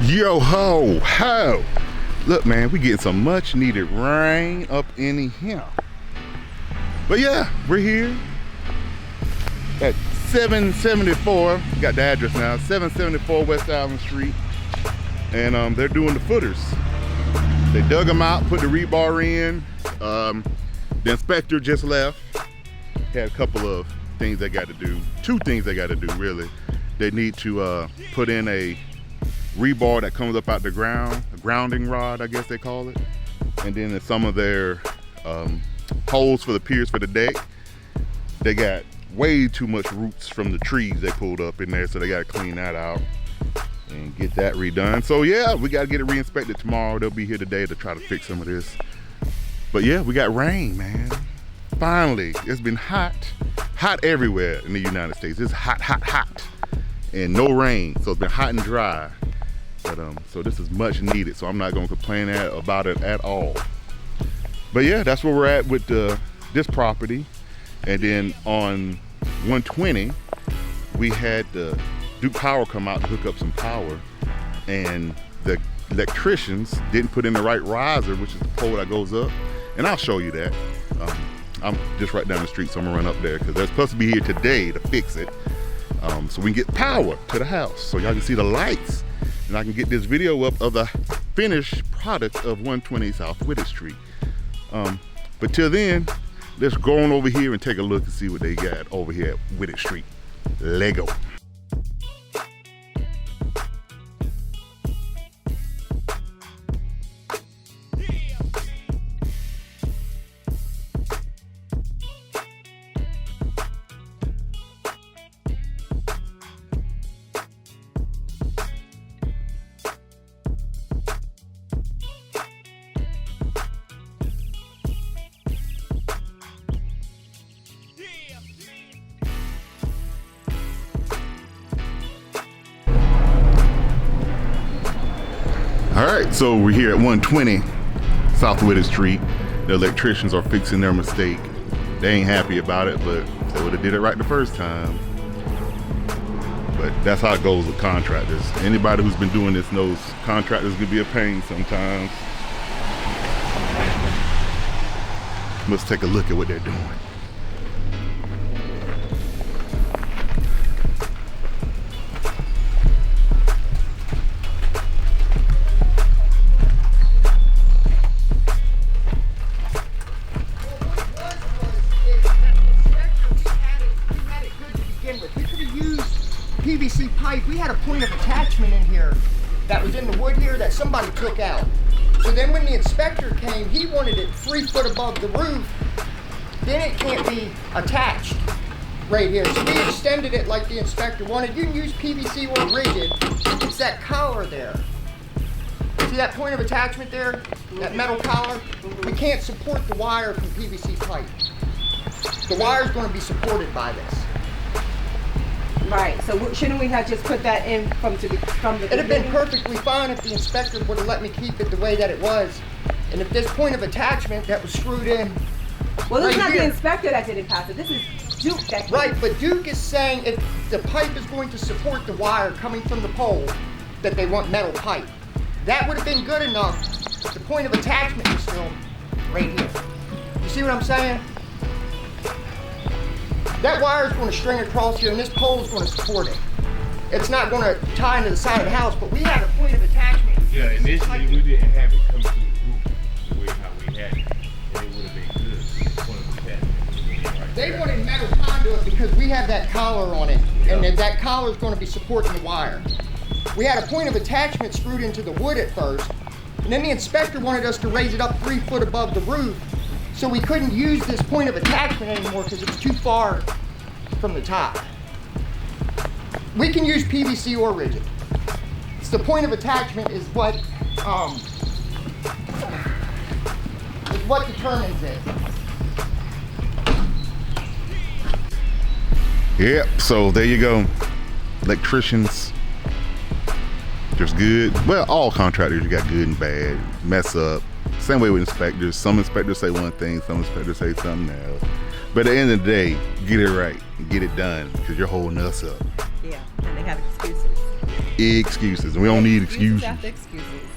Yo ho ho! Look, man, we getting some much needed rain up in here. But yeah, we're here at 774. Got the address now. 774 West Island Street, and they're doing the footers. They dug them out, put the rebar in. The inspector just left. Had a couple of things they got to do. Two things they got to do really. They need to put in a rebar that comes up out the ground, a grounding rod, I guess they call it. And then in some of their holes for the piers for the deck, they got way too much roots from the trees they pulled up in there, so they got to clean that out and get that redone. So yeah, we got to get it re-inspected tomorrow. They'll be here today to try to fix some of this. But yeah, we got rain, man. Finally, it's been hot everywhere in the United States. It's hot, and no rain, so it's been hot and dry. But so this is much needed, so I'm not gonna complain about it at all. But yeah, that's where we're at with this property. And then on 120, we had the Duke Power come out to hook up some power, and the electricians didn't put in the right riser, which is the pole that goes up. And I'll show you that. I'm just right down the street, so I'm gonna run up there because they're supposed to be here today to fix it, so we can get power to the house, so y'all can see the lights, and I can get this video up of the finished product of 120 South Whitted Street. But till then, let's go on over here and take a look and see what they got over here at Whitted Street. Lego. All right, so we're here at 120 South Whitted Street. The electricians are fixing their mistake. They ain't happy about it, but they would have did it right the first time. But that's how it goes with contractors. Anybody who's been doing this knows contractors can be a pain sometimes. Let's take a look at what they're doing. PVC pipe. We had a point of attachment in here that was in the wood here that somebody took out. So then when the inspector came, he wanted it 3 foot above the roof. Then it can't be attached right here. So we extended it like the inspector wanted. You can use PVC or rigid. It's that collar there. See that point of attachment there? That metal collar? We can't support the wire from PVC pipe. The wire's going to be supported by this. Right, so shouldn't we have just put that in from the beginning? It'd have been perfectly fine if the inspector would have let me keep it the way that it was. And if this point of attachment that was screwed in. Well, this right is not here, the inspector that didn't pass it. This is Duke that did. Right, but Duke is saying if the pipe is going to support the wire coming from the pole, that they want metal pipe. That would have been good enough. The point of attachment is still right here. You see what I'm saying? That wire is going to string across here, and this pole is going to support it. It's not going to tie into the side of the house, but we had a point of attachment. Yeah, initially we didn't have it come through the roof the way how we had it, and it would have been good. Point of attachment. Right They there. wanted metal conduit because we have that collar on it, and then that collar is going to be supporting the wire. We had a point of attachment screwed into the wood at first, and then the inspector wanted us to raise it up 3 foot above the roof, so we couldn't use this point of attachment anymore because it's too far from the top. We can use PVC or rigid. It's the point of attachment is what determines it. Yep, so there you go. Electricians, there's good. Well, all contractors, you got good and bad, mess up. Same way with inspectors. Some inspectors say one thing, some inspectors say something else. But at the end of the day, get it right and get it done because you're holding us up. Yeah, and they have excuses. Excuses. And we don't need Excuses excuses. after excuses.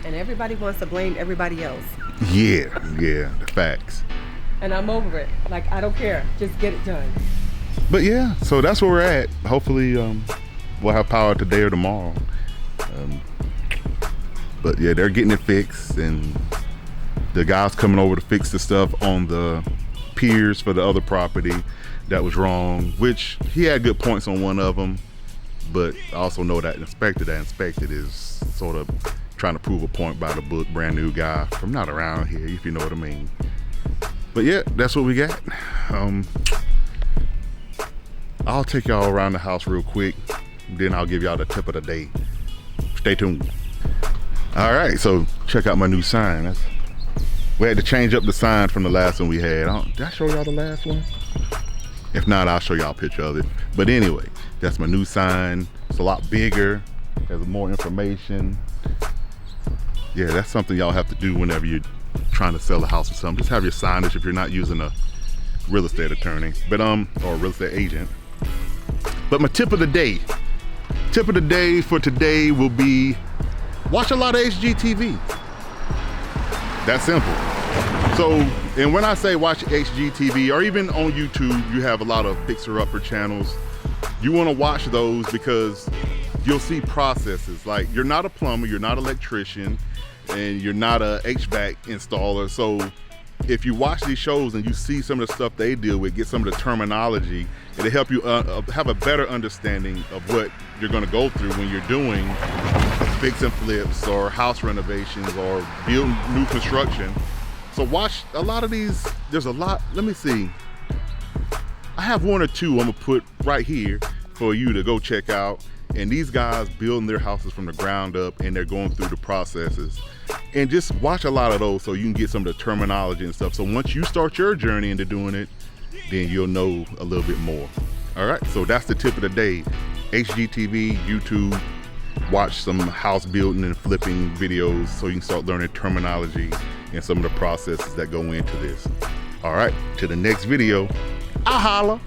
And everybody wants to blame everybody else. Yeah, the facts. And I'm over it. Like, I don't care. Just get it done. But yeah, so that's where we're at. Hopefully we'll have power today or tomorrow. But yeah, they're getting it fixed, and the guy's coming over to fix the stuff on the piers for the other property that was wrong, which he had good points on one of them, but I also know that inspected is sort of trying to prove a point by the book, brand new guy from not around here, if you know what I mean. But yeah, that's what we got. I'll take y'all around the house real quick, then I'll give y'all the tip of the day. Stay tuned. All right, so check out my new sign. We had to change up the sign from the last one we had. Did I show y'all the last one? If not, I'll show y'all a picture of it. But anyway, that's my new sign. It's a lot bigger, has more information. Yeah, that's something y'all have to do whenever you're trying to sell a house or something. Just have your signage if you're not using a real estate attorney, but or a real estate agent. But my tip of the day for today will be watch a lot of HGTV. That's simple. So, and when I say watch HGTV, or even on YouTube, you have a lot of fixer-upper channels. You want to watch those because you'll see processes. Like, you're not a plumber, you're not an electrician, and you're not a HVAC installer. So if you watch these shows and you see some of the stuff they deal with, get some of the terminology, it'll help you have a better understanding of what you're going to go through when you're doing fix and flips or house renovations or building new construction. So watch a lot of these. There's a lot. Let me see. I have one or two I'm gonna put right here for you to go check out. And these guys building their houses from the ground up, and they're going through the processes. And just watch a lot of those so you can get some of the terminology and stuff. So once you start your journey into doing it, then you'll know a little bit more. All right, so that's the tip of the day. HGTV, YouTube, watch some house building and flipping videos so you can start learning terminology and some of the processes that go into this. All right, to the next video, I'll holla.